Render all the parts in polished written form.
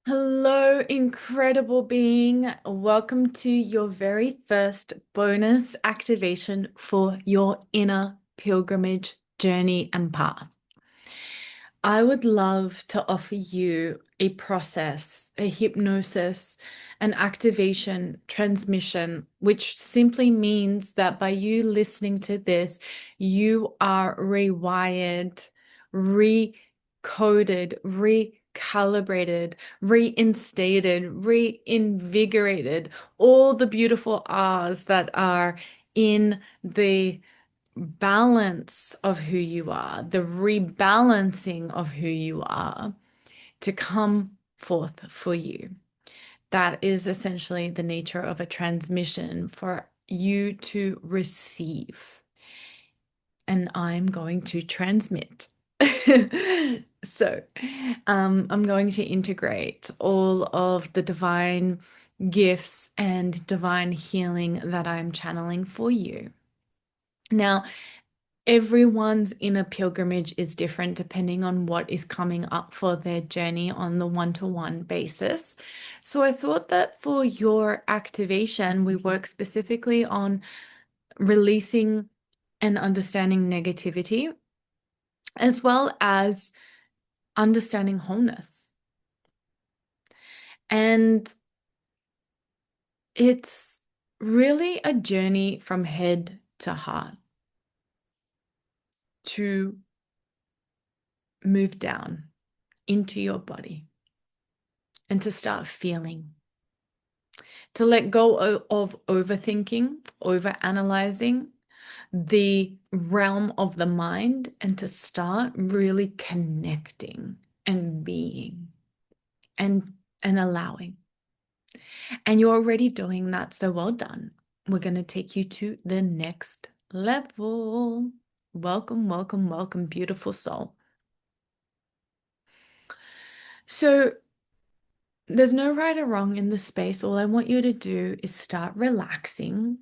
Hello, incredible being. Welcome to your very first bonus activation for your inner pilgrimage journey and path. I would love to offer you a process, a hypnosis, an activation transmission, which simply means that by you listening to this, you are rewired, recoded, recalibrated, reinstated, reinvigorated, all the beautiful R's that are in the balance of who you are, the rebalancing of who you are to come forth for you. That is essentially the nature of a transmission for you to receive. And I'm going to transmit. So, I'm going to integrate all of the divine gifts and divine healing that I'm channeling for you. Now, everyone's inner pilgrimage is different depending on what is coming up for their journey on the one-to-one basis. So I thought that for your activation, we work specifically on releasing and understanding negativity, as well as understanding wholeness. And it's really a journey from head to heart to move down into your body and to start feeling, to let go of overthinking, overanalyzing the realm of the mind, and to start really connecting and being and allowing. And you're already doing that, so well done. We're going to take you to the next level. Welcome, welcome, welcome, beautiful soul. So there's no right or wrong in this space. All I want you to do is start relaxing.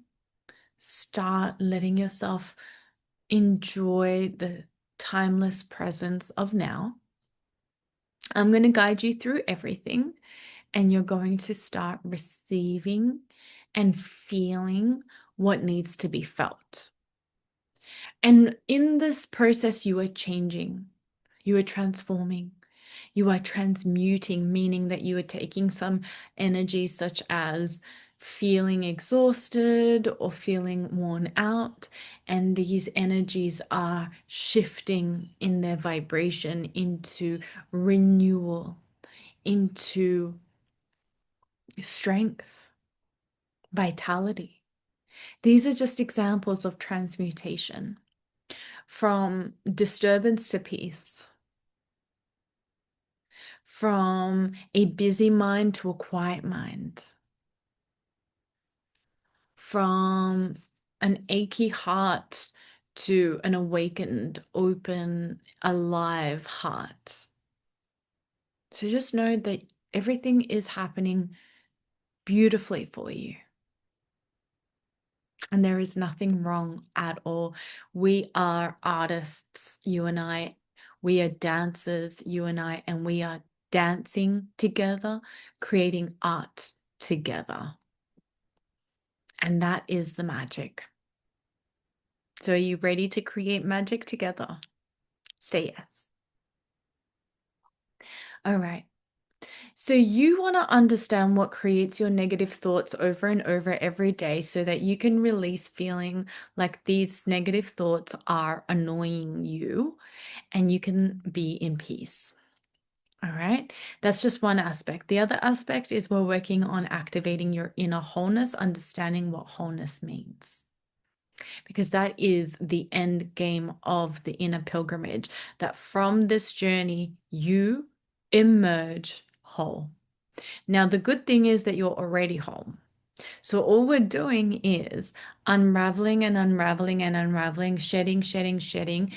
Start letting yourself enjoy the timeless presence of now. I'm going to guide you through everything, and you're going to start receiving and feeling what needs to be felt. And in this process, you are changing, you are transforming. You are transmuting, meaning that you are taking some energy, such as feeling exhausted or feeling worn out, and these energies are shifting in their vibration into renewal, into strength, vitality. These are just examples of transmutation from disturbance to peace, from a busy mind to a quiet mind, from an achy heart to an awakened, open, alive heart. So just know that everything is happening beautifully for you. And there is nothing wrong at all. We are artists, you and I. We are dancers, you and I, and we are dancing together, creating art together. And that is the magic. So, are you ready to create magic together? Say yes. All right. So, you want to understand what creates your negative thoughts over and over every day so that you can release feeling like these negative thoughts are annoying you and you can be in peace. All right. That's just one aspect. The other aspect is we're working on activating your inner wholeness, understanding what wholeness means, because that is the end game of the inner pilgrimage, that from this journey, you emerge whole. Now, the good thing is that you're already whole. So all we're doing is unraveling and unraveling and unraveling, shedding, shedding, shedding,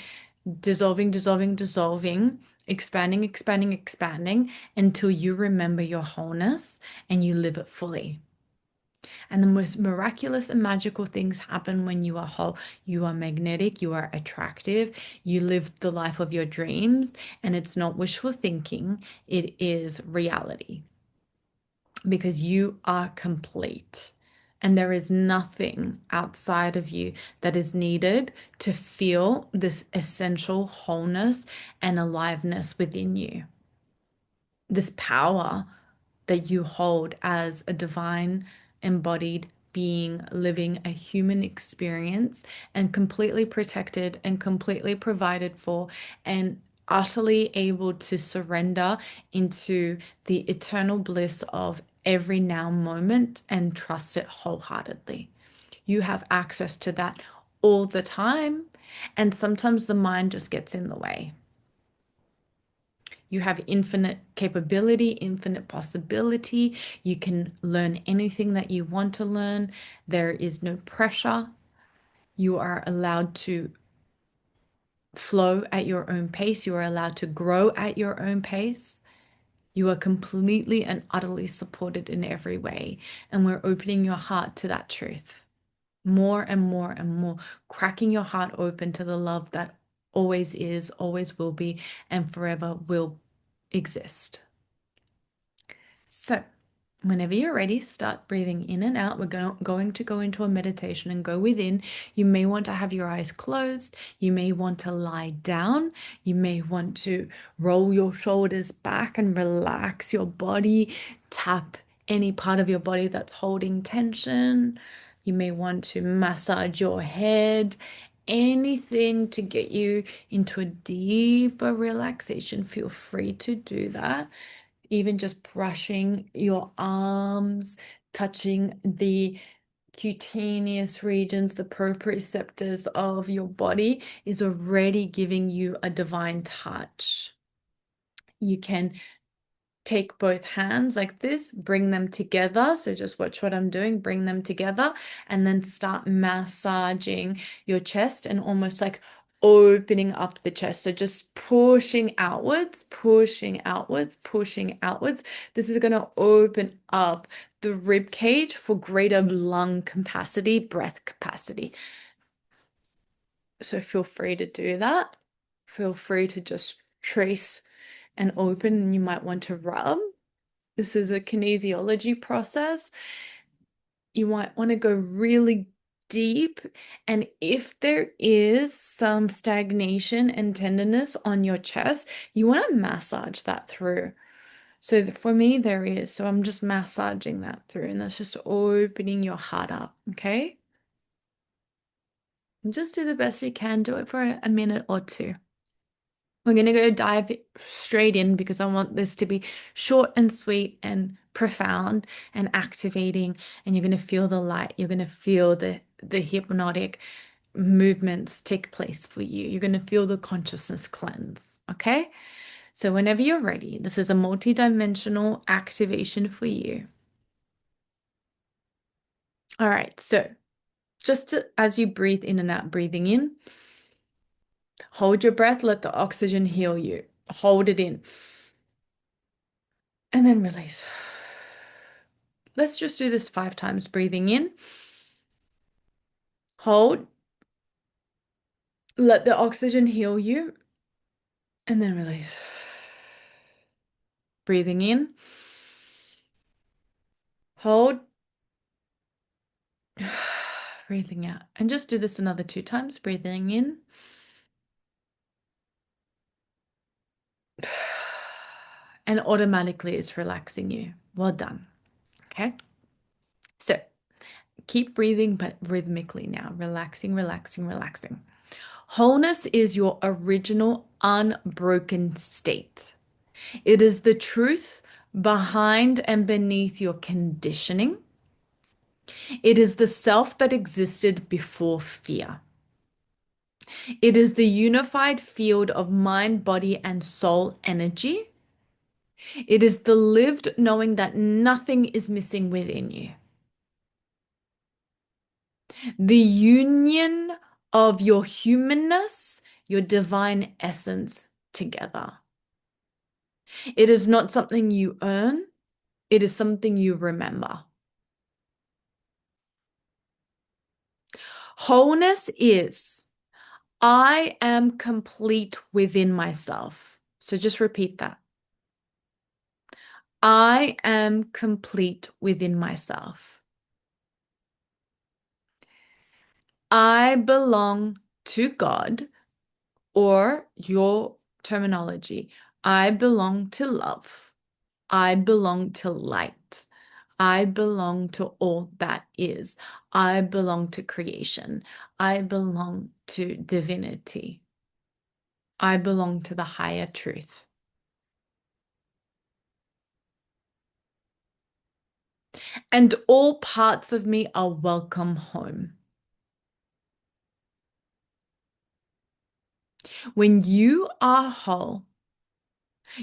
dissolving, dissolving, dissolving, expanding, expanding, expanding until you remember your wholeness and you live it fully. And the most miraculous and magical things happen when you are whole. You are magnetic, you are attractive, you live the life of your dreams, and it's not wishful thinking, it is reality. because you are complete. And there is nothing outside of you that is needed to feel this essential wholeness and aliveness within you. This power that you hold as a divine embodied being living a human experience and completely protected and completely provided for and utterly able to surrender into the eternal bliss of every now moment and trust it wholeheartedly. You have access to that all the time, and sometimes the mind just gets in the way. You have infinite capability, infinite possibility. You can learn anything that you want to learn. There is no pressure. You are allowed to flow at your own pace. You are allowed to grow at your own pace. You are completely and utterly supported in every way. And we're opening your heart to that truth more and more and more, cracking your heart open to the love that always is, always will be, and forever will exist. So, whenever you're ready, start breathing in and out. We're going to go into a meditation and go within. You may want to have your eyes closed. You may want to lie down. You may want to roll your shoulders back and relax your body. Tap any part of your body that's holding tension. You may want to massage your head. Anything to get you into a deeper relaxation, feel free to do that. Even just brushing your arms, touching the cutaneous regions, the proprioceptors of your body is already giving you a divine touch. You can take both hands like this, bring them together. So just watch what I'm doing, bring them together, and then start massaging your chest and almost like opening up the chest. So just pushing outwards, pushing outwards, pushing outwards. This is going to open up the rib cage for greater lung capacity, breath capacity. So feel free to do that. Feel free to just trace and open. You might want to rub. This is a kinesiology process. You might want to go really deep. And if there is some stagnation and tenderness on your chest, you want to massage that through. So for me, there is. So I'm just massaging that through, and that's just opening your heart up. Okay. And just do the best you can. Do it for a minute or two. We're going to go dive straight in because I want this to be short and sweet and profound and activating. And you're going to feel the light. You're going to feel the hypnotic movements take place for you. You're going to feel the consciousness cleanse. Okay? So whenever you're ready, this is a multi-dimensional activation for you. All right. So as you breathe in and out, breathing in, hold your breath, let the oxygen heal you. Hold it in. And then release. Let's just do this 5 times. Breathing in, hold, let the oxygen heal you, and then release. Breathing in, hold, breathing out. And just do this another 2 times. Breathing in, and automatically it's relaxing you. Well done. Okay. So keep breathing, but rhythmically now. Relaxing, relaxing, relaxing. Wholeness is your original unbroken state. It is the truth behind and beneath your conditioning. It is the self that existed before fear. It is the unified field of mind, body, and soul energy. It is the lived knowing that nothing is missing within you. The union of your humanness, your divine essence together. It is not something you earn, it is something you remember. Wholeness is I am complete within myself. So just repeat that. I am complete within myself. I belong to God, or your terminology. I belong to love. I belong to light. I belong to all that is. I belong to creation. I belong to divinity. I belong to the higher truth. And all parts of me are welcome home. When you are whole,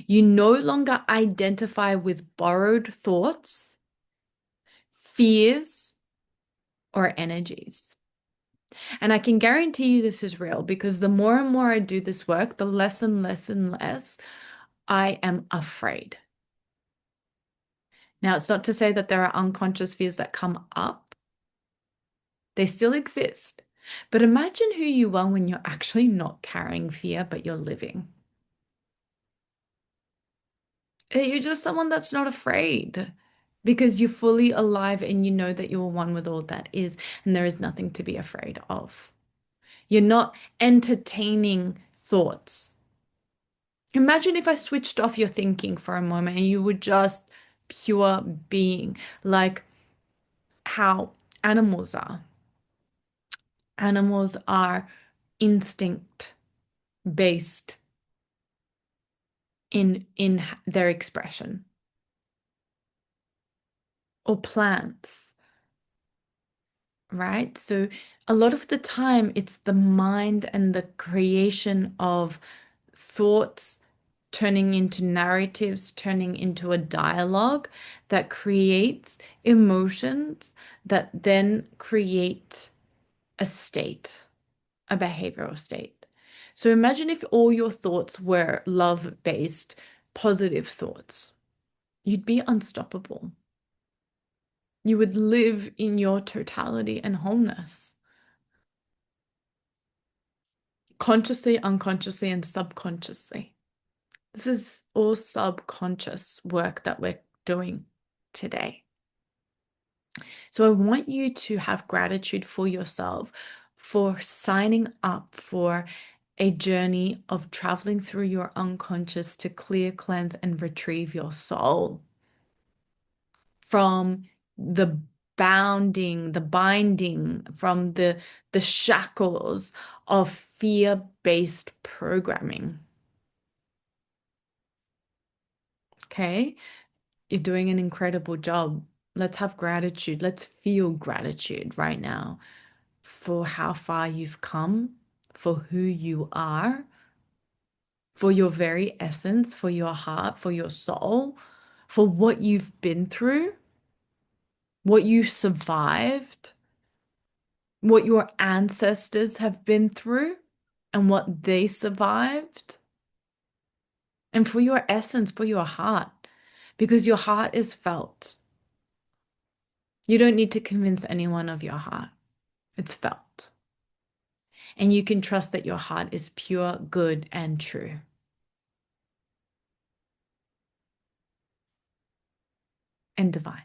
you no longer identify with borrowed thoughts, fears, or energies. And I can guarantee you this is real because the more and more I do this work, the less and less and less I am afraid. Now, it's not to say that there are unconscious fears that come up, they still exist. But imagine who you are when you're actually not carrying fear, but you're living. You're just someone that's not afraid because you're fully alive and you know that you're one with all that is, and there is nothing to be afraid of. You're not entertaining thoughts. Imagine if I switched off your thinking for a moment and you were just pure being, like how animals are. Animals are instinct based in their expression, or plants, right? So a lot of the time it's the mind and the creation of thoughts turning into narratives, turning into a dialogue that creates emotions that then create a state, a behavioral state. So imagine if all your thoughts were love-based, positive thoughts. You'd be unstoppable. You would live in your totality and wholeness, consciously, unconsciously, and subconsciously. This is all subconscious work that we're doing today. So I want you to have gratitude for yourself for signing up for a journey of traveling through your unconscious to clear, cleanse, and retrieve your soul from the the binding, from the shackles of fear-based programming. Okay? You're doing an incredible job. Let's have gratitude. Let's feel gratitude right now for how far you've come, for who you are, for your very essence, for your heart, for your soul, for what you've been through, what you survived, what your ancestors have been through, and what they survived, and for your essence, for your heart, because your heart is felt. You don't need to convince anyone of your heart. It's felt. And you can trust that your heart is pure, good, and true and divine.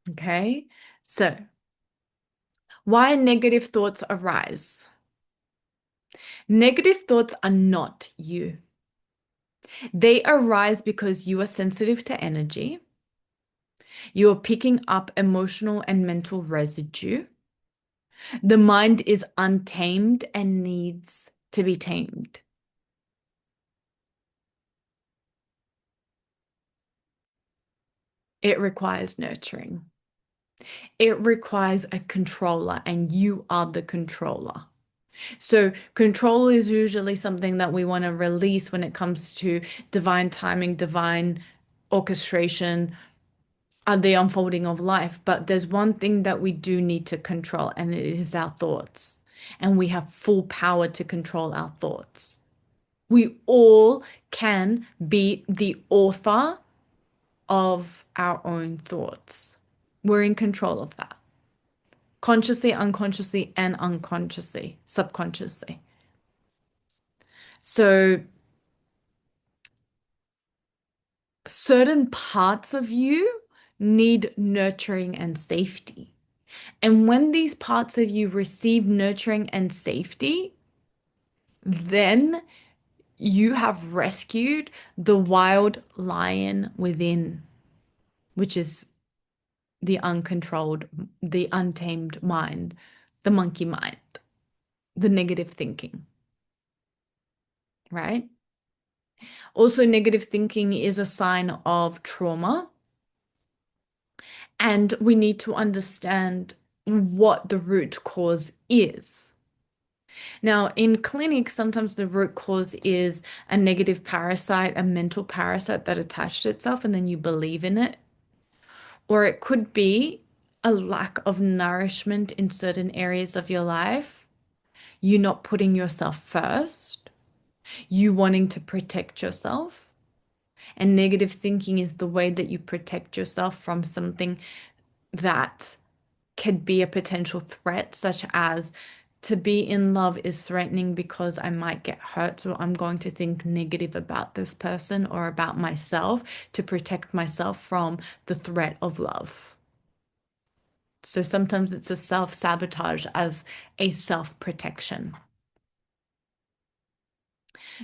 Okay? So, why negative thoughts arise? Negative thoughts are not you. They arise because you are sensitive to energy. You are picking up emotional and mental residue. The mind is untamed and needs to be tamed. It requires nurturing. It requires a controller, and you are the controller. So, control is usually something that we want to release when it comes to divine timing, divine orchestration, the unfolding of life. But there's one thing that we do need to control, and it is our thoughts. And we have full power to control our thoughts. We all can be the author of our own thoughts. We're in control of that, consciously, unconsciously, and unconsciously, subconsciously. So certain parts of you need nurturing and safety. And when these parts of you receive nurturing and safety, then you have rescued the wild lion within, which is the uncontrolled, the untamed mind, the monkey mind, the negative thinking, right? Also, negative thinking is a sign of trauma, and we need to understand what the root cause is. Now, in clinic, sometimes the root cause is a negative parasite, a mental parasite that attached itself, and then you believe in it. Or it could be a lack of nourishment in certain areas of your life, you not putting yourself first, you wanting to protect yourself. And negative thinking is the way that you protect yourself from something that could be a potential threat, such as to be in love is threatening because I might get hurt, so I'm going to think negative about this person or about myself to protect myself from the threat of love. So sometimes it's a self-sabotage as a self-protection.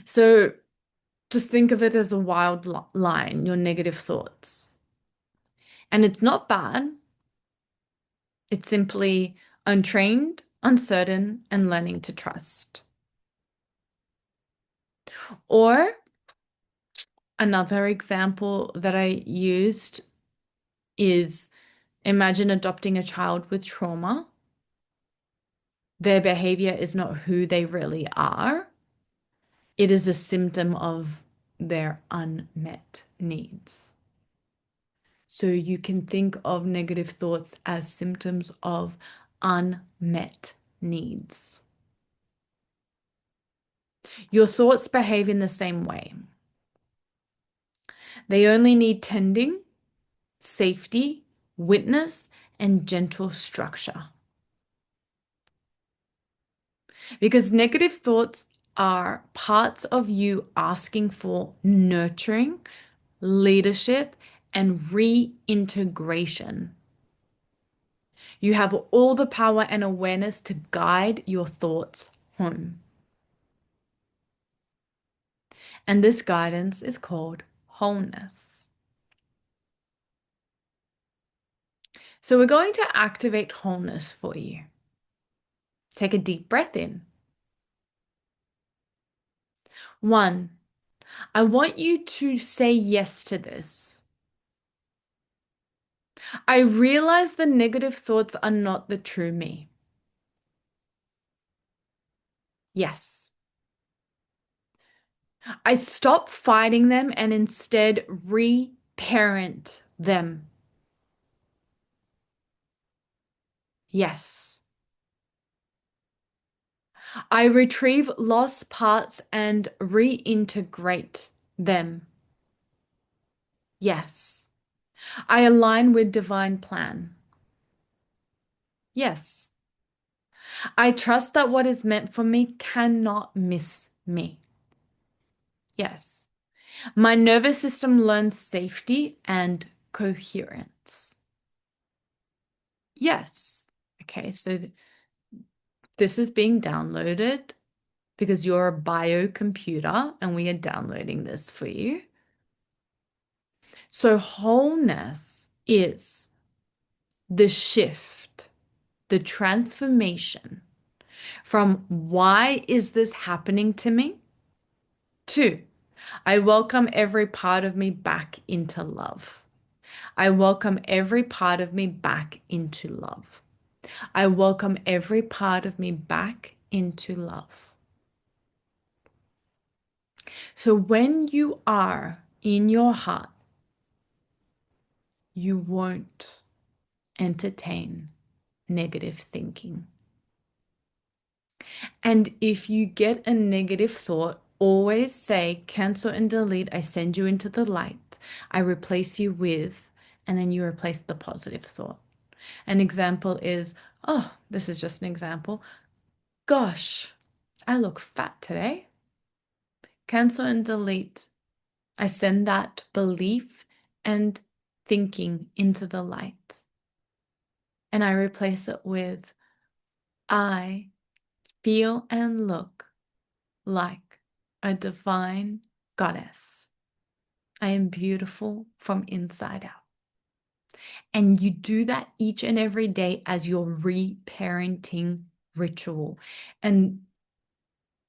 So just think of it as a wild line, your negative thoughts. And it's not bad. It's simply untrained, uncertain, and learning to trust. Or another example that I used is imagine adopting a child with trauma. Their behavior is not who they really are. It is a symptom of their unmet needs. So you can think of negative thoughts as symptoms of unmet needs. Your thoughts behave in the same way. They only need tending, safety, witness, and gentle structure. Because negative thoughts are parts of you asking for nurturing, leadership, and reintegration. You have all the power and awareness to guide your thoughts home. And this guidance is called wholeness. So we're going to activate wholeness for you. Take a deep breath in. 1, I want you to say yes to this. I realize the negative thoughts are not the true me. Yes. I stop fighting them and instead reparent them. Yes. I retrieve lost parts and reintegrate them. Yes. I align with divine plan. Yes. I trust that what is meant for me cannot miss me. Yes. My nervous system learns safety and coherence. Yes. Okay, so this is being downloaded because you're a biocomputer and we are downloading this for you. So wholeness is the shift, the transformation from why is this happening to me to I welcome every part of me back into love. I welcome every part of me back into love. I welcome every part of me back into love. So when you are in your heart, you won't entertain negative thinking. And if you get a negative thought, always say, cancel and delete. I send you into the light. I replace you with, and then you replace the positive thought. An example is, oh, this is just an example. Gosh, I look fat today. Cancel and delete. I send that belief and thinking into the light. And I replace it with, I feel and look like a divine goddess. I am beautiful from inside out. And you do that each and every day as your reparenting ritual. And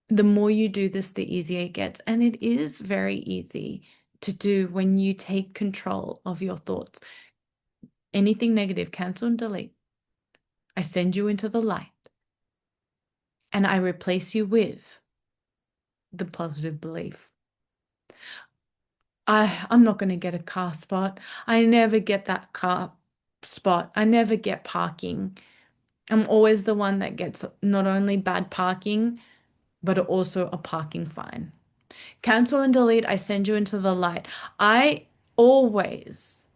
the more you do this, the easier it gets. And it is very easy to do when you take control of your thoughts. Anything negative, cancel and delete. I send you into the light and I replace you with the positive belief. I'm not going to get a car spot. I never get that car spot. I never get parking. I'm always the one that gets not only bad parking, but also a parking fine. Cancel and delete, I send you into the light. I always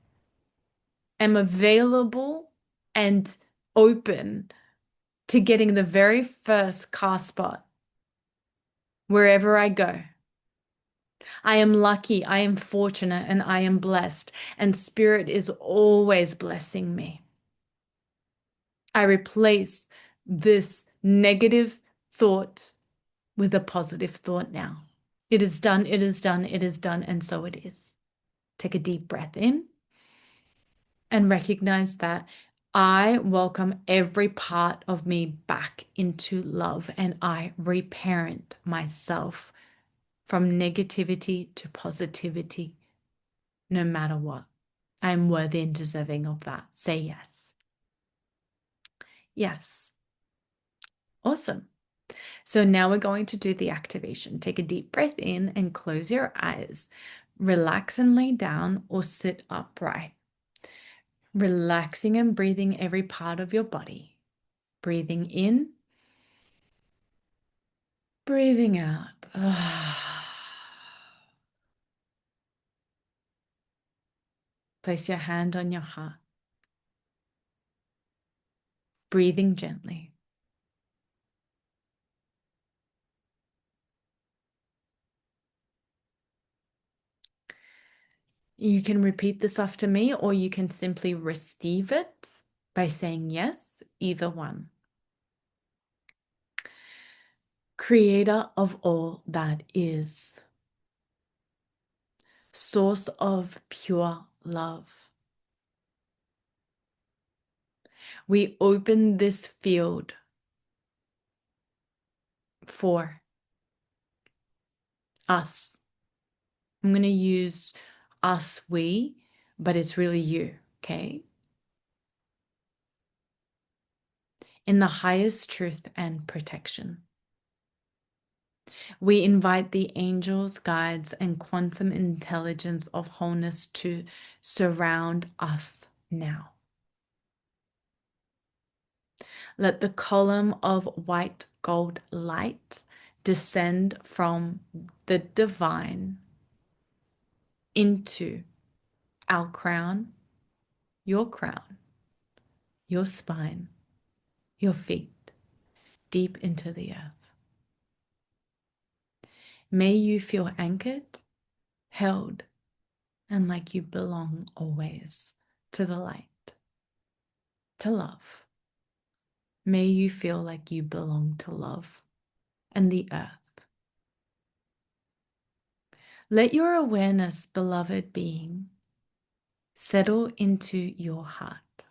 am available and open to getting the very first car spot wherever I go. I am lucky, I am fortunate, and I am blessed, and Spirit is always blessing me. I replace this negative thought with a positive thought now. It is done, it is done, it is done, and so it is. Take a deep breath in and recognize that I welcome every part of me back into love and I reparent myself from negativity to positivity, no matter what. I am worthy and deserving of that. Say yes. Yes. Awesome. So now we're going to do the activation. Take a deep breath in and close your eyes. Relax and lay down or sit upright. Relaxing and breathing every part of your body. Breathing in, breathing out. Place your hand on your heart. Breathing gently. You can repeat this after me, or you can simply receive it by saying yes, either one. Creator of all that is, source of pure love. We open this field for us. I'm going to use us, we, but it's really you, okay? In the highest truth and protection. We invite the angels, guides, and quantum intelligence of wholeness to surround us now. Let the column of white gold light descend from the divine into our crown, your spine, your feet, deep into the earth. May you feel anchored, held, and like you belong always to the light, to love. May you feel like you belong to love and the earth. Let your awareness, beloved being, settle into your heart.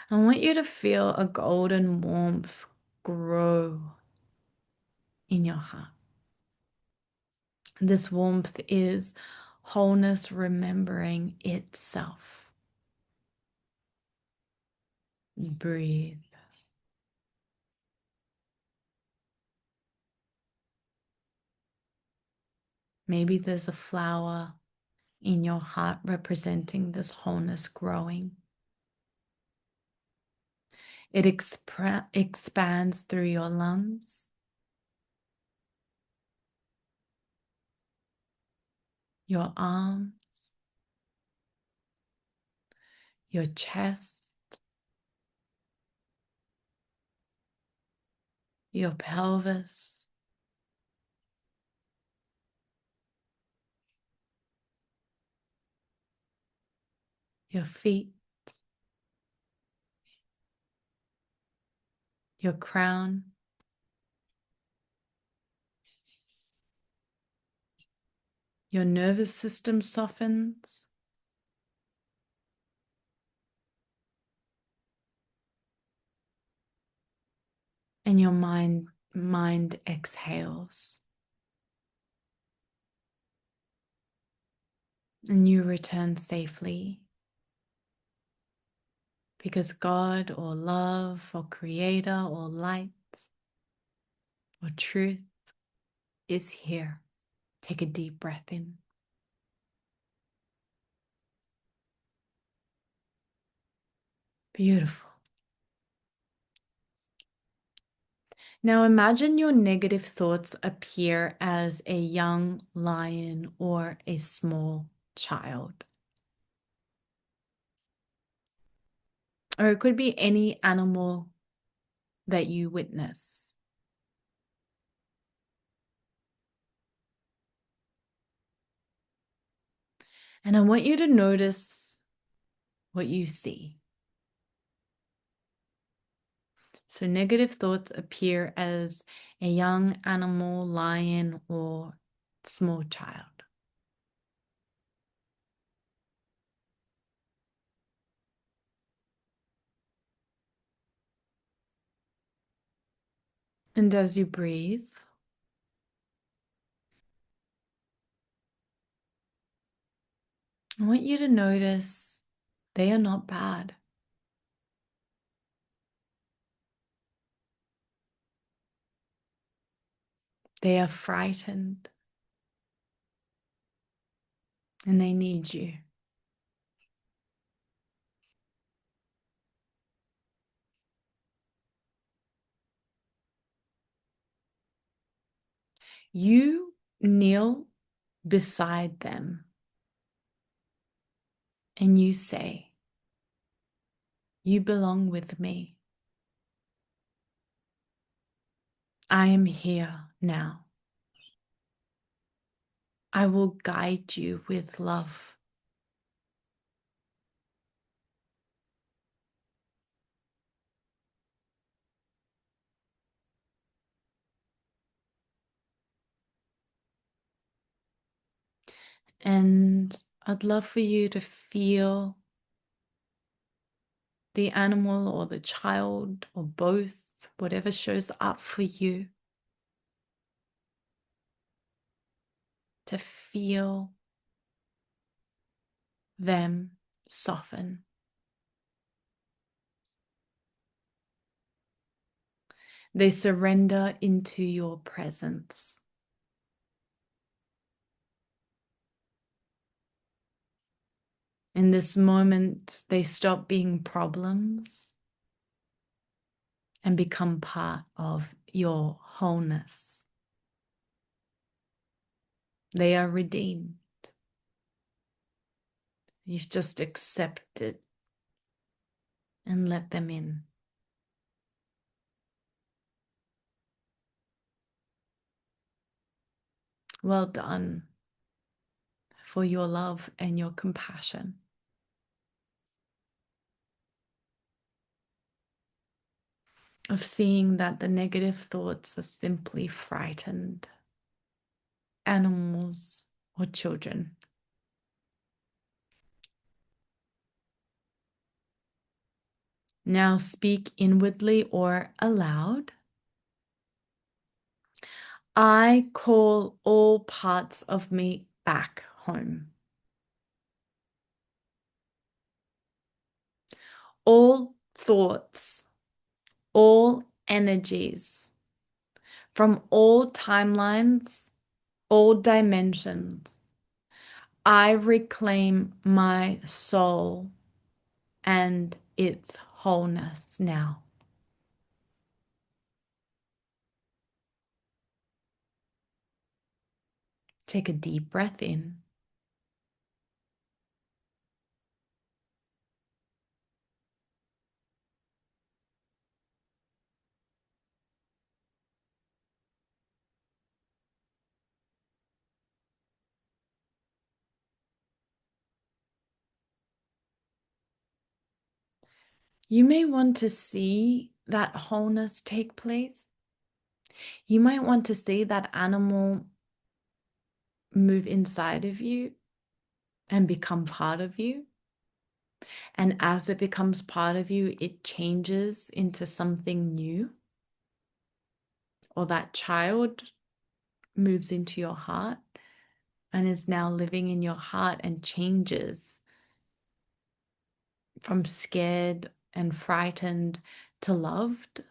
I want you to feel a golden warmth grow in your heart. This warmth is wholeness remembering itself. Breathe. Maybe there's a flower in your heart representing this wholeness growing. It expands through your lungs, your arms, your chest, your pelvis, your feet, your crown, your nervous system softens, and your mind exhales. And you return safely because God or love or creator or light or truth is here. Take a deep breath in. Beautiful. Now imagine your negative thoughts appear as a young lion or a small child. Or it could be any animal that you witness. And I want you to notice what you see. So negative thoughts appear as a young animal, lion, or small child. And as you breathe, I want you to notice they are not bad. They are frightened and they need you. You kneel beside them and you say, "You belong with me. I am here now. I will guide you with love." And I'd love for you to feel the animal or the child or both, whatever shows up for you, to feel them soften. They surrender into your presence. In this moment, they stop being problems and become part of your wholeness. They are redeemed. You just accept it and let them in. Well done for your love and your compassion. Of seeing that the negative thoughts are simply frightened animals or children. Now speak inwardly or aloud. I call all parts of me back home. All thoughts, all energies from all timelines, all dimensions. I reclaim my soul and its wholeness now. Take a deep breath in. You may want to see that wholeness take place. You might want to see that animal move inside of you and become part of you. And as it becomes part of you, it changes into something new. Or that child moves into your heart and is now living in your heart and changes from scared and frightened to loved.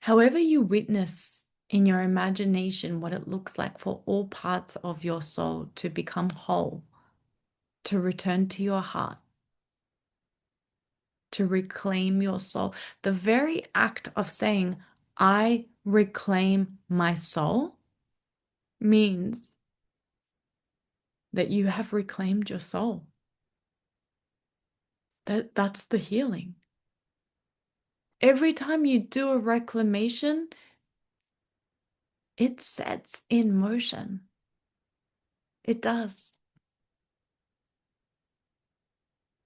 However, you witness in your imagination what it looks like for all parts of your soul to become whole, to return to your heart, to reclaim your soul. The very act of saying, I reclaim my soul, means that you have reclaimed your soul. That's the healing. Every time you do a reclamation, it sets in motion. It does.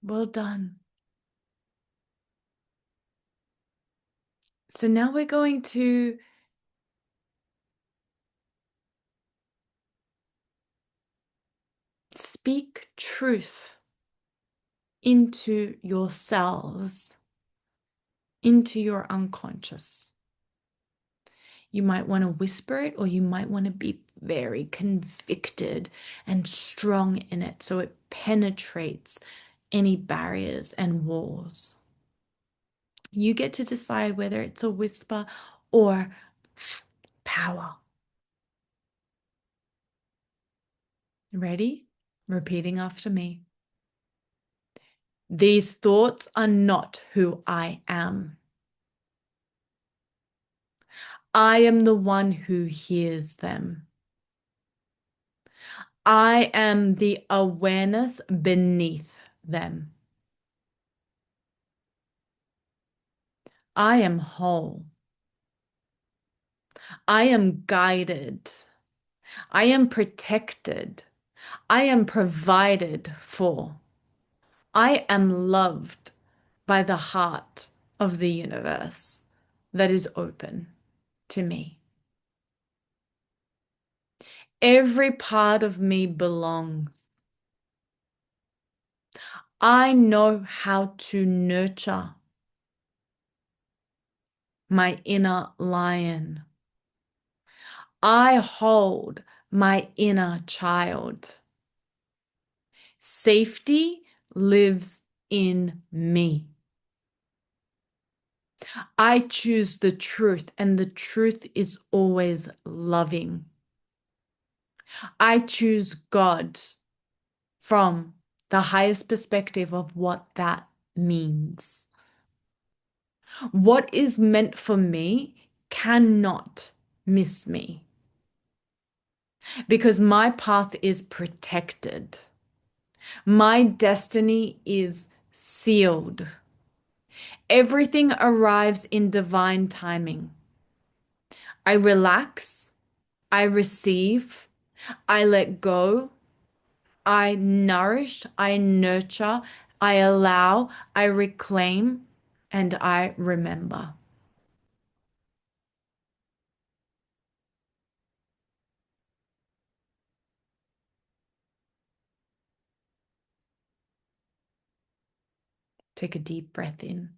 Well done. So now we're going to speak truth into yourselves, into your unconscious. You might want to whisper it, or you might want to be very convicted and strong in it so it penetrates any barriers and walls. You get to decide whether it's a whisper or power. Ready? Repeating after me. These thoughts are not who I am. I am the one who hears them. I am the awareness beneath them. I am whole. I am guided. I am protected. I am provided for. I am loved by the heart of the universe that is open to me. Every part of me belongs. I know how to nurture my inner lion. I hold my inner child. Safety lives in me. I choose the truth, and the truth is always loving. I choose God from the highest perspective of what that means. What is meant for me cannot miss me because my path is protected. My destiny is sealed. Everything arrives in divine timing. I relax, I receive, I let go, I nourish, I nurture, I allow, I reclaim, and I remember. Take a deep breath in.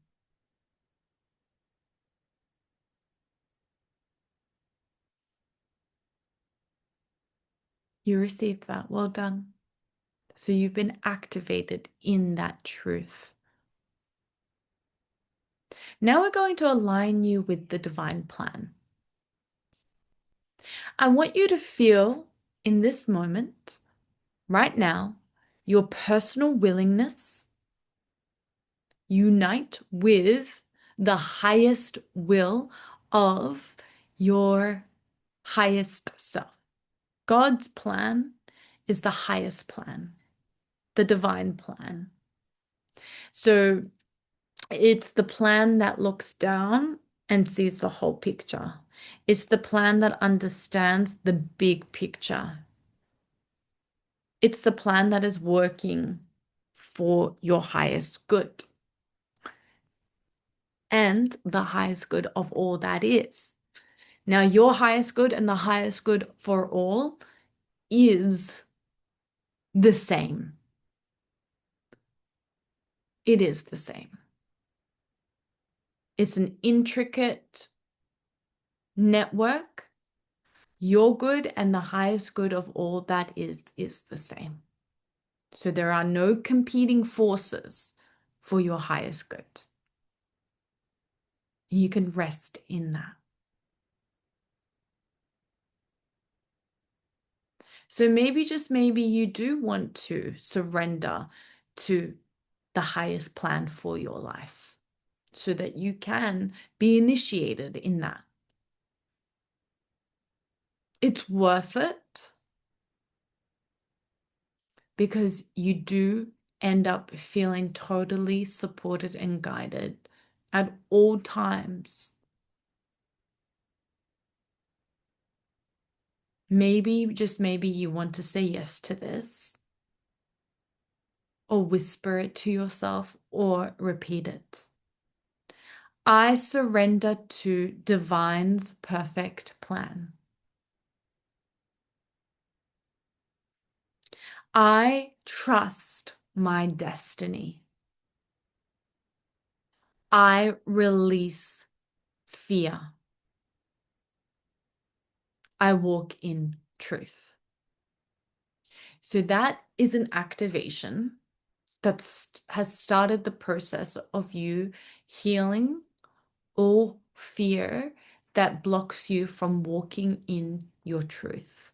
You received that. Well done. So you've been activated in that truth. Now we're going to align you with the divine plan. I want you to feel in this moment, right now, your personal willingness unite with the highest will of your highest self. God's plan is the highest plan, the divine plan. So it's the plan that looks down and sees the whole picture. It's the plan that understands the big picture. It's the plan that is working for your highest good and the highest good of all that is. Now, your highest good and the highest good for all is the same. It is the same. It's an intricate network. Your good and the highest good of all that is the same. So there are no competing forces for your highest good. You can rest in that. So maybe, just maybe, you do want to surrender to the highest plan for your life so that you can be initiated in that. It's worth it because you do end up feeling totally supported and guided at all times. Maybe, just maybe, you want to say yes to this, or whisper it to yourself, or repeat it. I surrender to divine's perfect plan. I trust my destiny. I release fear. I walk in truth. So that is an activation that has started the process of you healing all fear that blocks you from walking in your truth.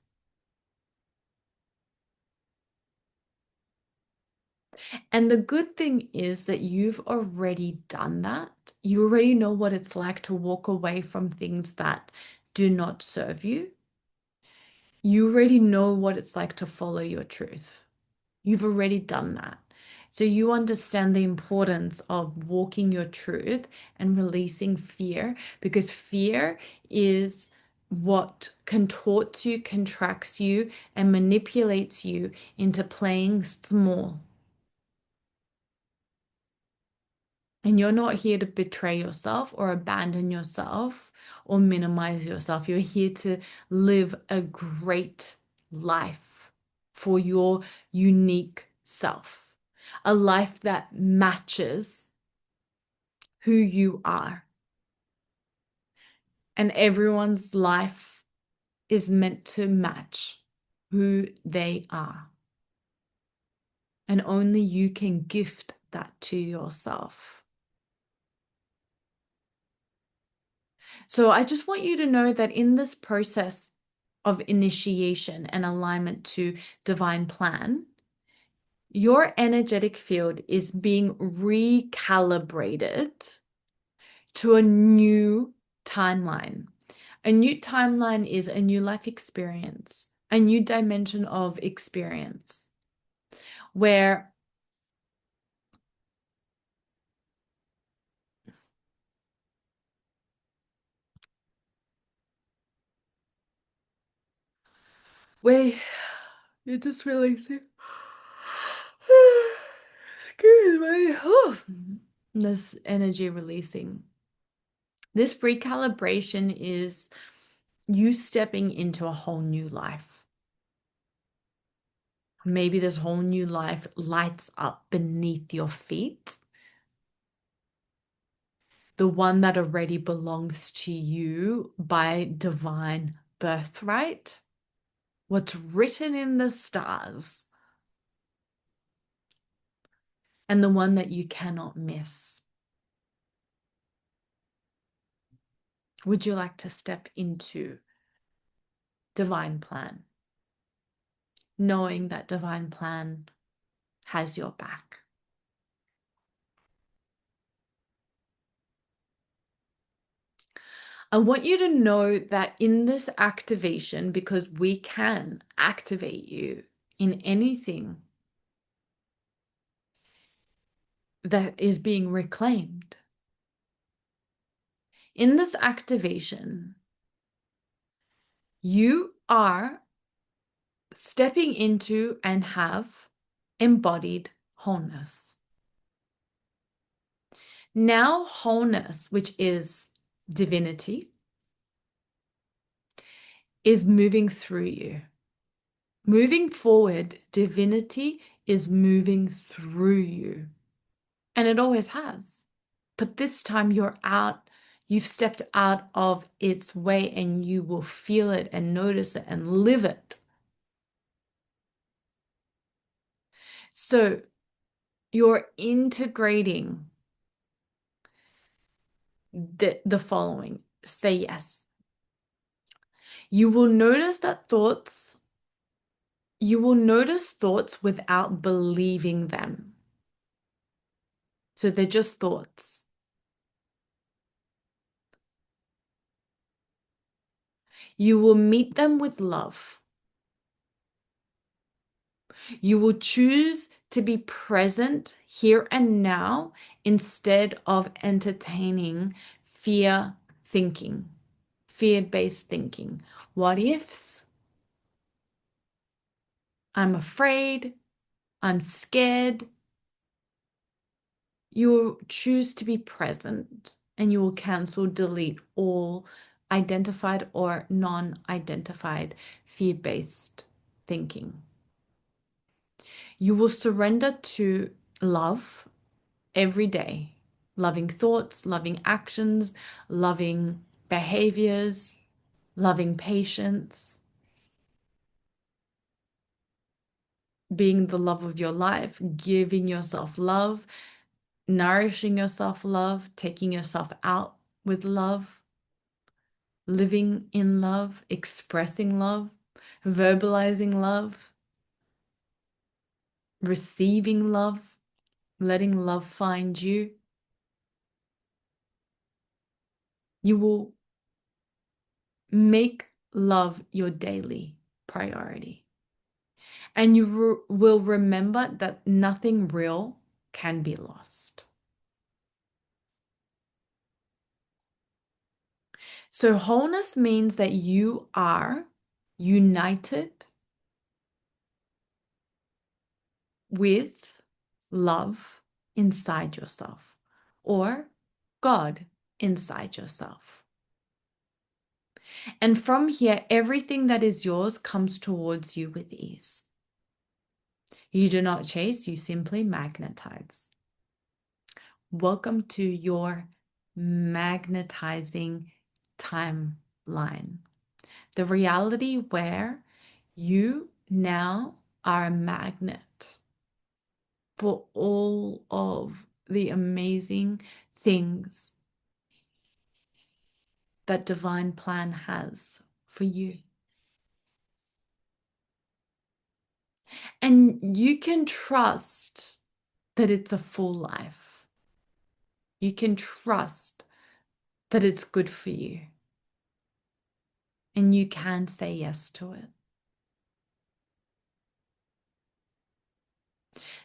And the good thing is that you've already done that. You already know what it's like to walk away from things that do not serve you. You already know what it's like to follow your truth. You've already done that. So you understand the importance of walking your truth and releasing fear, because fear is what contorts you, contracts you, and manipulates you into playing small. And you're not here to betray yourself or abandon yourself or minimize yourself. You're here to live a great life for your unique self, a life that matches who you are. And everyone's life is meant to match who they are. And only you can gift that to yourself. So I just want you to know that in this process of initiation and alignment to divine plan, your energetic field is being recalibrated to a new timeline. A new timeline is a new life experience, a new dimension of experience where you're just releasing. Excuse me. Oh, this energy releasing. This recalibration is you stepping into a whole new life. Maybe this whole new life lights up beneath your feet. The one that already belongs to you by divine birthright. What's written in the stars. And the one that you cannot miss. Would you like to step into divine plan, knowing that divine plan has your back? I want you to know that in this activation, because we can activate you in anything that is being reclaimed. In this activation, you are stepping into and have embodied wholeness. Now, wholeness, which is divinity, is moving through you. Moving forward, divinity is moving through you. And it always has. But this time you've stepped out of its way and you will feel it and notice it and live it. So you're integrating the following. Say yes. You will notice thoughts without believing them. So they're just thoughts. You will meet them with love. You will choose to be present here and now instead of entertaining fear thinking, fear-based thinking. What ifs? I'm afraid. I'm scared. You will choose to be present and you will cancel, delete all identified or non-identified fear-based thinking. You will surrender to love every day. Loving thoughts, loving actions, loving behaviors, loving patience, being the love of your life, giving yourself love, nourishing yourself love, taking yourself out with love, living in love, expressing love, verbalizing love, receiving love, letting love find you. You will make love your daily priority. And you will remember that nothing real can be lost. So wholeness means that you are united with love inside yourself or God inside yourself. And from here, everything that is yours comes towards you with ease. You do not chase, you simply magnetize. Welcome to your magnetizing timeline. The reality where you now are a magnet for all of the amazing things that divine plan has for you. And you can trust that it's a full life. You can trust that it's good for you. And you can say yes to it.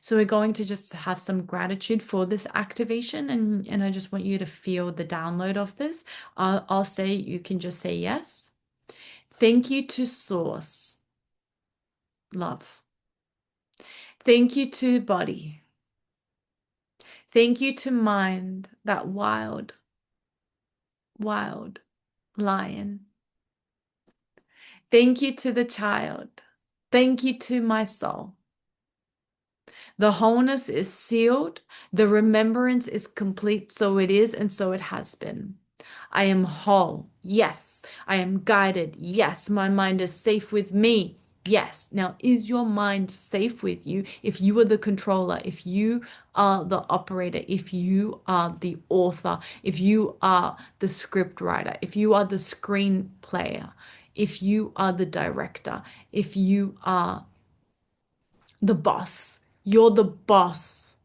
So we're going to just have some gratitude for this activation. And I just want you to feel the download of this. I'll say, you can just say yes. Thank you to Source, love. Thank you to body. Thank you to mind, that wild, wild lion. Thank you to the child. Thank you to my soul. The wholeness is sealed. The remembrance is complete. So it is, and so it has been. I am whole. Yes. I am guided. Yes. My mind is safe with me. Yes. Now, is your mind safe with you if you are the controller, if you are the operator, if you are the author, if you are the script writer, if you are the screenplayer, if you are the director, if you are the boss? You're the boss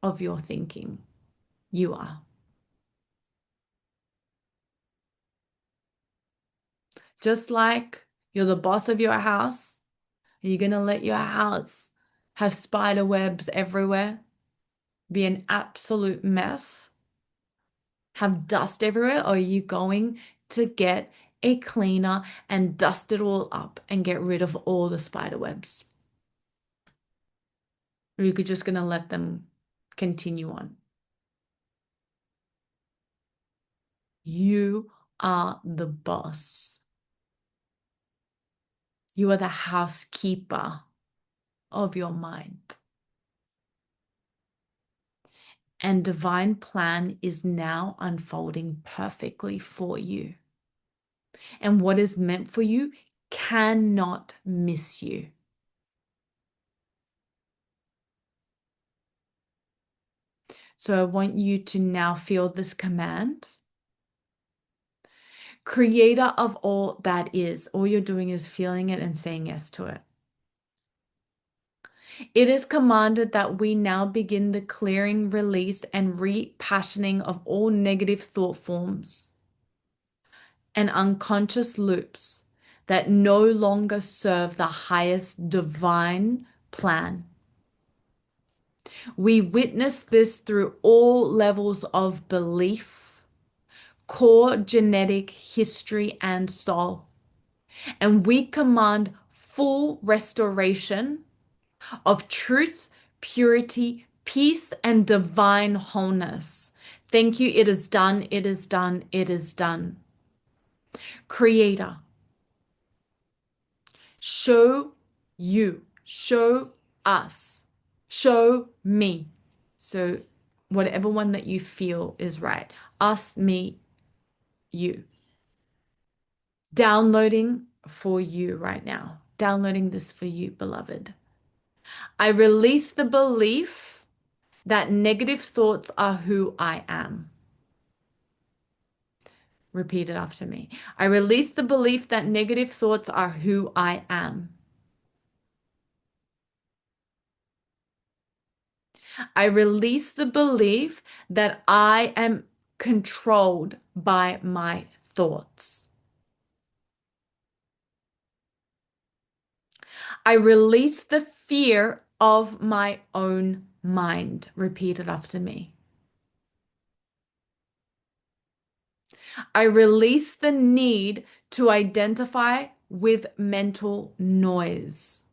of your thinking. You are. Just like you're the boss of your house, are you going to let your house have spider webs everywhere? Be an absolute mess? Have dust everywhere? Or are you going to get a cleaner and dust it all up and get rid of all the spider webs? Or you're just going to let them continue on. You are the boss. You are the housekeeper of your mind. And divine plan is now unfolding perfectly for you. And what is meant for you cannot miss you. So I want you to now feel this command. Creator of all that is, all you're doing is feeling it and saying yes to it. It is commanded that we now begin the clearing, release, and repatterning of all negative thought forms and unconscious loops that no longer serve the highest divine plan. We witness this through all levels of belief, core genetic history, and soul. And we command full restoration of truth, purity, peace, and divine wholeness. Thank you. It is done. It is done. It is done. Creator, show you, show us, show me. So, whatever one that you feel is right. Us, me, you. Downloading for you right now. Downloading this for you, beloved. I release the belief that negative thoughts are who I am. Repeat it after me. I release the belief that negative thoughts are who I am. I release the belief that I am controlled by my thoughts. I release the fear of my own mind. Repeat it after me. I release the need to identify with mental noise.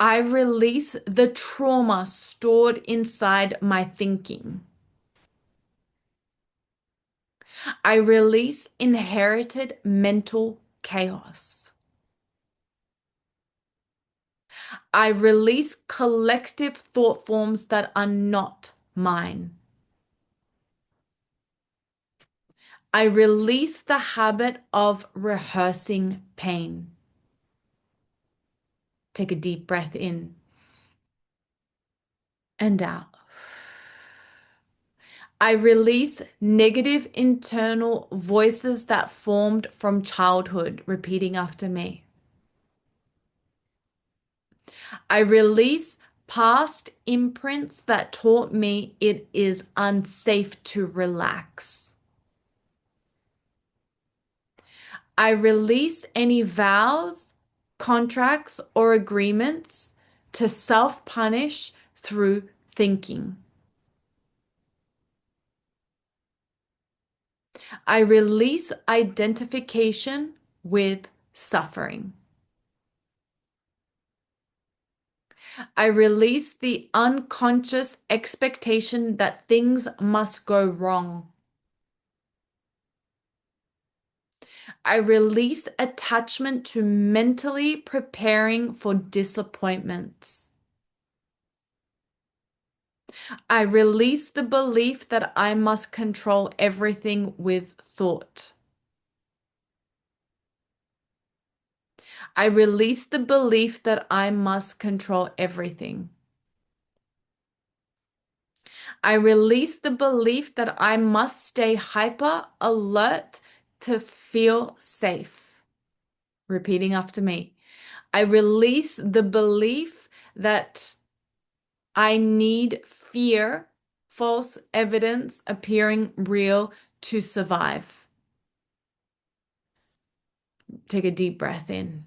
I release the trauma stored inside my thinking. I release inherited mental chaos. I release collective thought forms that are not mine. I release the habit of rehearsing pain. Take a deep breath in and out. I release negative internal voices that formed from childhood, repeating after me. I release past imprints that taught me it is unsafe to relax. I release any vows, contracts, or agreements to self-punish through thinking. I release identification with suffering. I release the unconscious expectation that things must go wrong. I release attachment to mentally preparing for disappointments. I release the belief that I must control everything with thought. I release the belief that I must control everything. I release the belief that I must stay hyper alert to feel safe. Repeating after me. I release the belief that I need fear, false evidence appearing real to survive. Take a deep breath in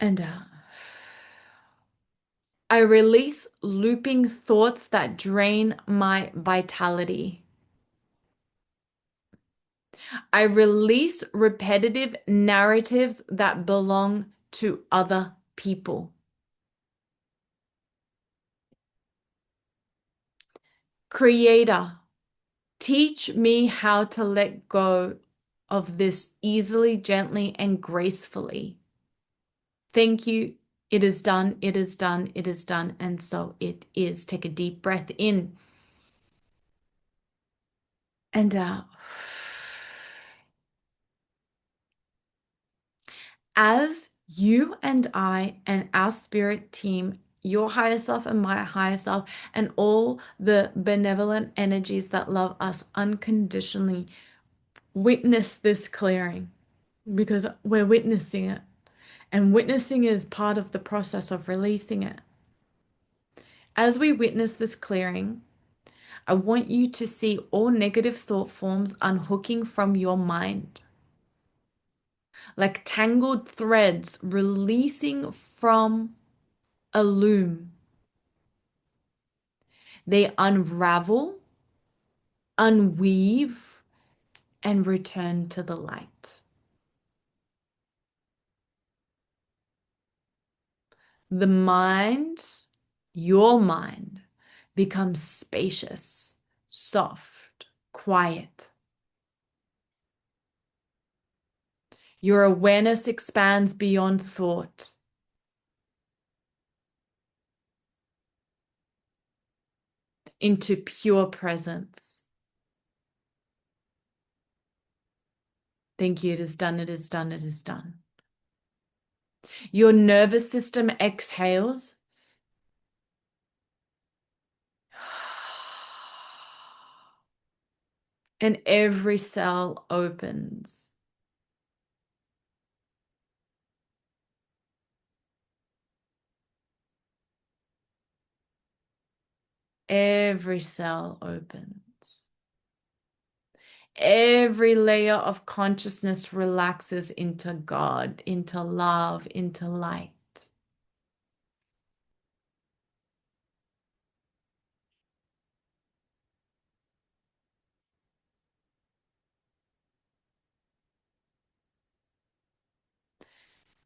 and out. I release looping thoughts that drain my vitality. I release repetitive narratives that belong to other people. Creator, teach me how to let go of this easily, gently, and gracefully. Thank you. It is done. It is done. It is done. And so it is. Take a deep breath in and out. As you and I and our spirit team, your higher self and my higher self, and all the benevolent energies that love us unconditionally, witness this clearing because we're witnessing it. And witnessing is part of the process of releasing it. As we witness this clearing, I want you to see all negative thought forms unhooking from your mind, like tangled threads releasing from a loom. They unravel, unweave, and return to the light. The mind, your mind, becomes spacious, soft, quiet. Your awareness expands beyond thought into pure presence. Thank you. It is done. It is done. It is done. Your nervous system exhales. And every cell opens. Every cell opens. Every layer of consciousness relaxes into God, into love, into light.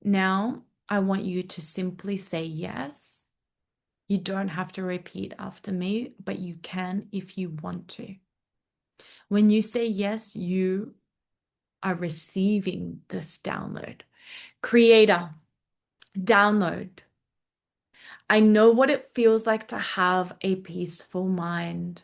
Now, I want you to simply say yes. You don't have to repeat after me, but you can if you want to. When you say yes, you are receiving this download. Creator, download. I know what it feels like to have a peaceful mind.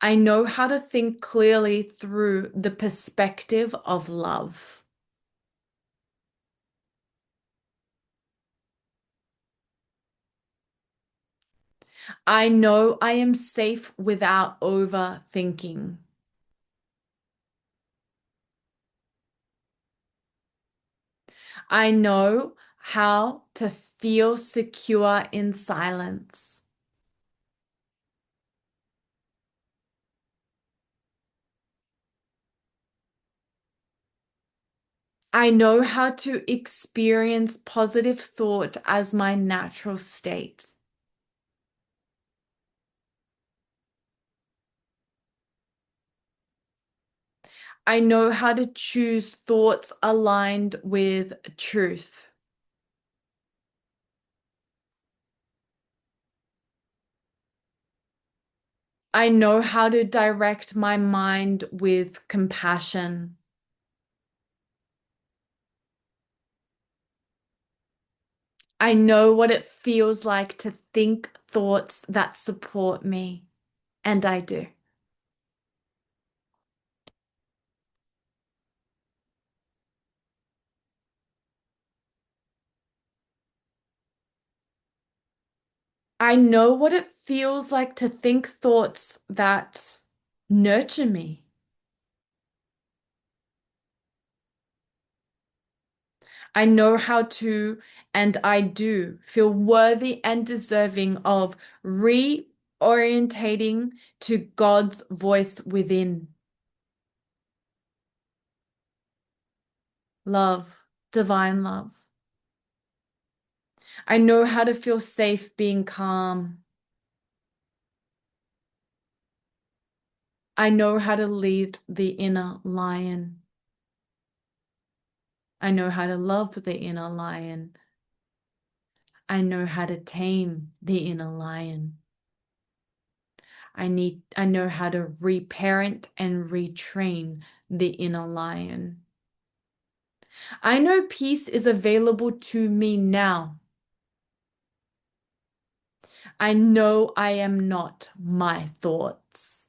I know how to think clearly through the perspective of love. I know I am safe without overthinking. I know how to feel secure in silence. I know how to experience positive thought as my natural state. I know how to choose thoughts aligned with truth. I know how to direct my mind with compassion. I know what it feels like to think thoughts that support me, and I do. I know what it feels like to think thoughts that nurture me. I know how to, and I do, feel worthy and deserving of reorientating to God's voice within. love, divine love. I know how to feel safe being calm. I know how to lead the inner lion. I know how to love the inner lion. I know how to tame the inner lion. I know how to reparent and retrain the inner lion. I know peace is available to me now. I know I am not my thoughts.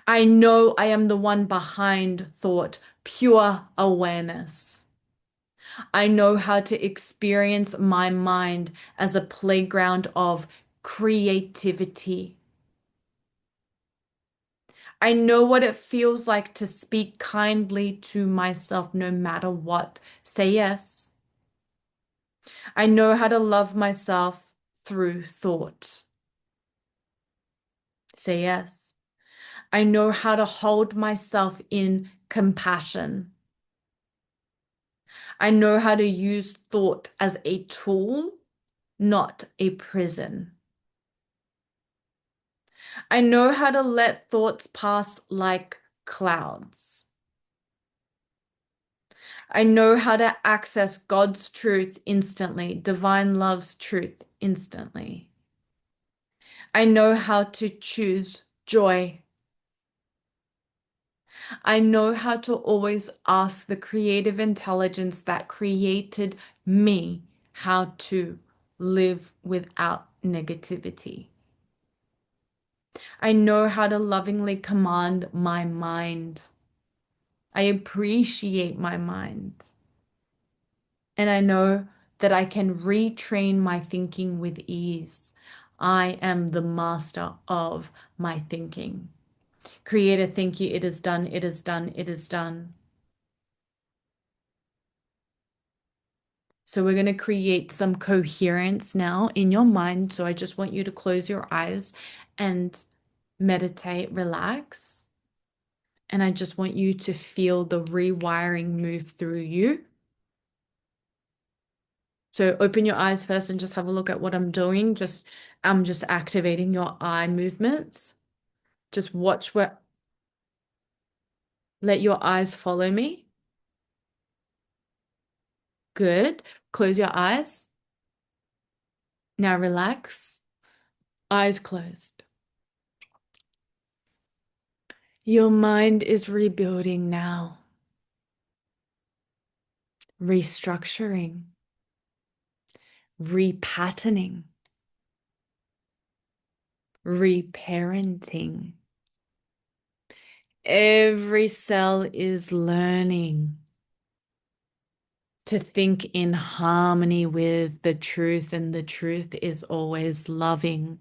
I know I am the one behind thought, pure awareness. I know how to experience my mind as a playground of creativity. I know what it feels like to speak kindly to myself no matter what. Say yes. I know how to love myself through thought. Say yes. I know how to hold myself in compassion. I know how to use thought as a tool, not a prison. I know how to let thoughts pass like clouds. I know how to access God's truth instantly, divine love's truth instantly. I know how to choose joy. I know how to always ask the creative intelligence that created me how to live without negativity. I know how to lovingly command my mind. I appreciate my mind. And I know that I can retrain my thinking with ease. I am the master of my thinking. Creator, thank you. It is done. It is done. It is done. So we're going to create some coherence now in your mind. So I just want you to close your eyes and meditate, relax. And I just want you to feel the rewiring move through you. So open your eyes first and just have a look at what I'm doing. I'm just activating your eye movements. Just watch where, let your eyes follow me. Good. Close your eyes. Now relax. Eyes closed. Your mind is rebuilding now, restructuring, repatterning, reparenting. Every cell is learning to think in harmony with the truth, and the truth is always loving.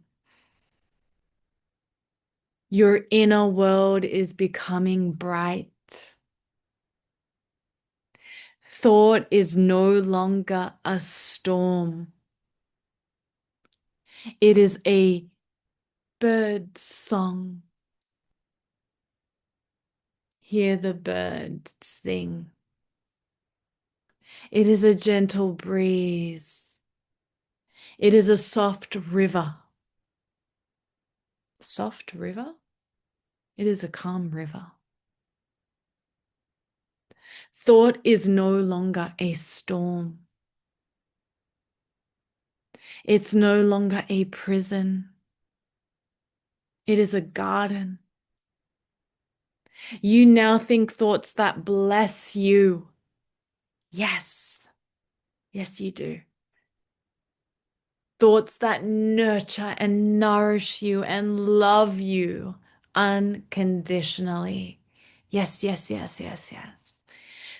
Your inner world is becoming bright. Thought is no longer a storm. It is a bird song. Hear the birds sing. It is a gentle breeze. It is a soft river. Soft river? It is a calm river. Thought is no longer a storm. It's no longer a prison. It is a garden. You now think thoughts that bless you. Yes. Yes, you do. Thoughts that nurture and nourish you and love you unconditionally. Yes, yes, yes, yes, yes.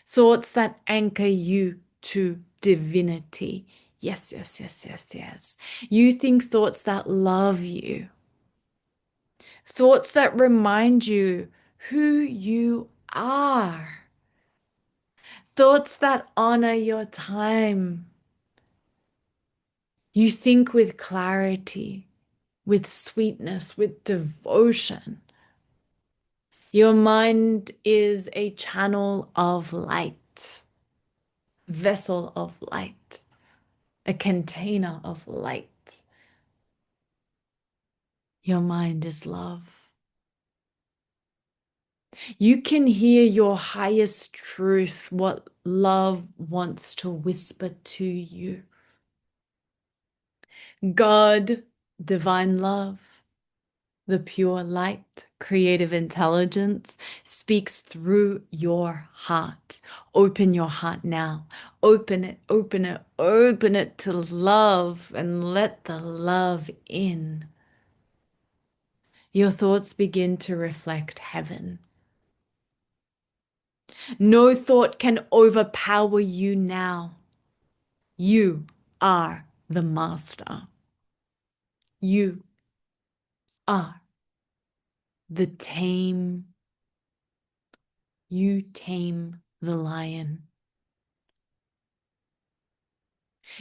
Thoughts that anchor you to divinity. Yes, yes, yes, yes, yes. You think thoughts that love you. Thoughts that remind you who you are. Thoughts that honor your time. You think with clarity, with sweetness, with devotion. Your mind is a channel of light. vessel of light, a container of light. Your mind is love. You can hear your highest truth, what love wants to whisper to you. God, divine love, the pure light, creative intelligence speaks through your heart. Open your heart now. Open it, open it, open it to love and let the love in. Your thoughts begin to reflect heaven. No thought can overpower you now. You are the master. You are the tame. You tame the lion.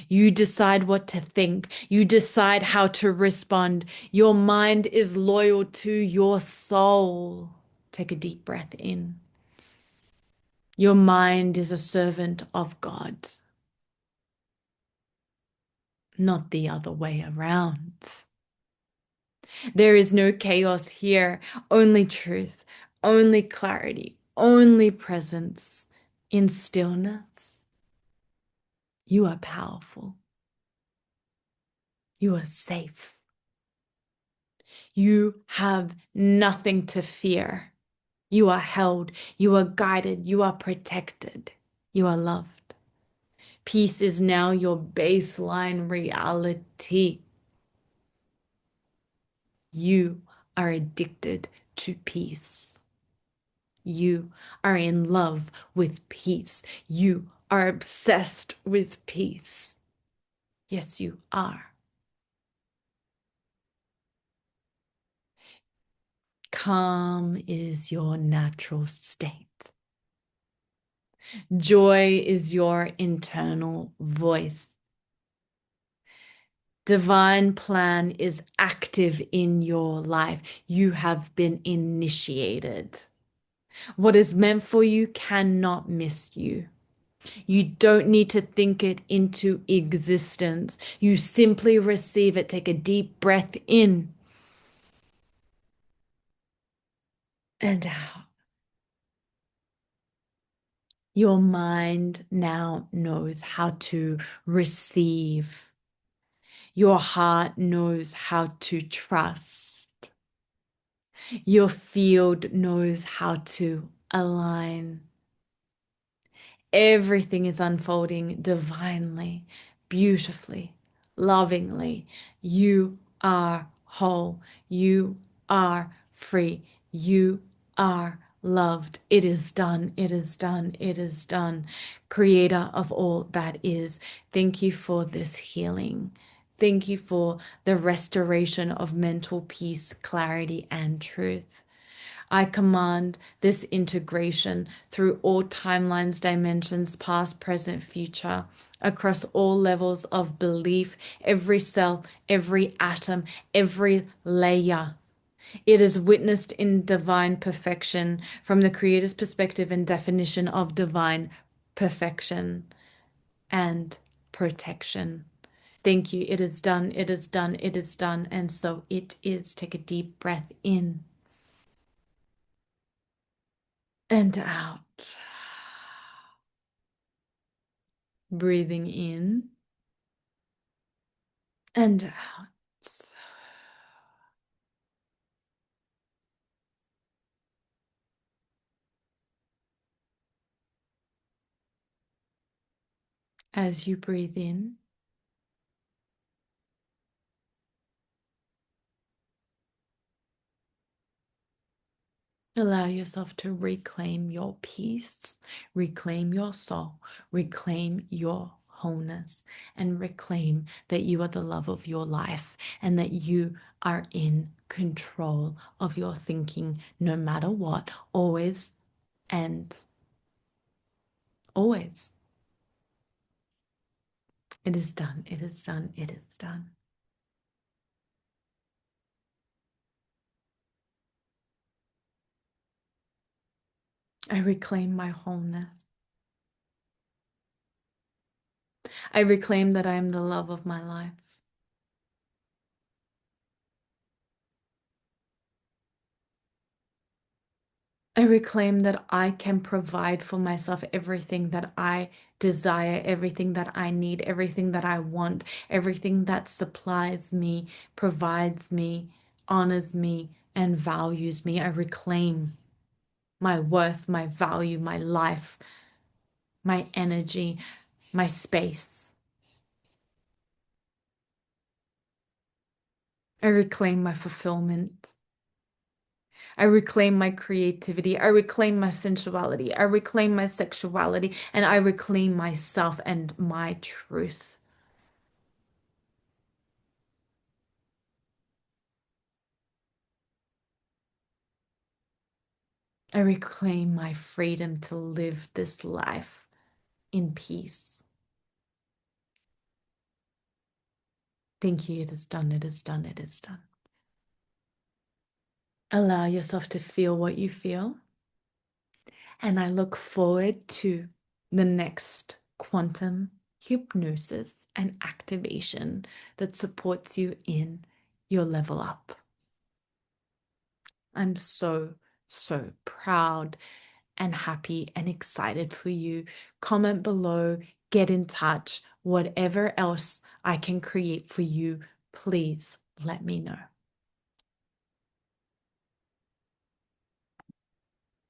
You decide what to think. You decide how to respond. Your mind is loyal to your soul. Take a deep breath in. Your mind is a servant of God, not the other way around. There is no chaos here, only truth, only clarity, only presence in stillness. You are powerful. You are safe. You have nothing to fear. You are held. You are guided. You are protected. You are loved. Peace is now your baseline reality. You are addicted to peace. You are in love with peace. You are obsessed with peace. Yes, you are. Calm is your natural state. Joy is your internal voice. Divine plan is active in your life. You have been initiated. What is meant for you cannot miss you. You don't need to think it into existence. You simply receive it. Take a deep breath in and out. Your mind now knows how to receive. Your heart knows how to trust. Your field knows how to align. Everything is unfolding divinely, beautifully, lovingly. You are whole. You are free. You are loved. It is done. It is done. It is done. Creator of all that is, thank you for this healing. Thank you for the restoration of mental peace, clarity, and truth. I command this integration through all timelines, dimensions, past, present, future, across all levels of belief, every cell, every atom, every layer. It is witnessed in divine perfection from the Creator's perspective and definition of divine perfection and protection. Thank you. It is done. It is done. It is done. And so it is. Take a deep breath in and out. Breathing in and out. As you breathe in, allow yourself to reclaim your peace, reclaim your soul, reclaim your wholeness, and reclaim that you are the love of your life and that you are in control of your thinking no matter what, always and always. It is done. It is done. It is done. I reclaim my wholeness. I reclaim that I am the love of my life. I reclaim that I can provide for myself everything that I desire, everything that I need, everything that I want, everything that supplies me, provides me, honors me, and values me. I reclaim my worth, my value, my life, my energy, my space. I reclaim my fulfillment. I reclaim my creativity. I reclaim my sensuality. I reclaim my sexuality. And I reclaim myself and my truth. I reclaim my freedom to live this life in peace. Thank you. It is done. It is done. It is done. Allow yourself to feel what you feel. And I look forward to the next quantum hypnosis and activation that supports you in your level up. I'm so, so proud and happy and excited for you. Comment below, get in touch. Whatever else I can create for you, please let me know.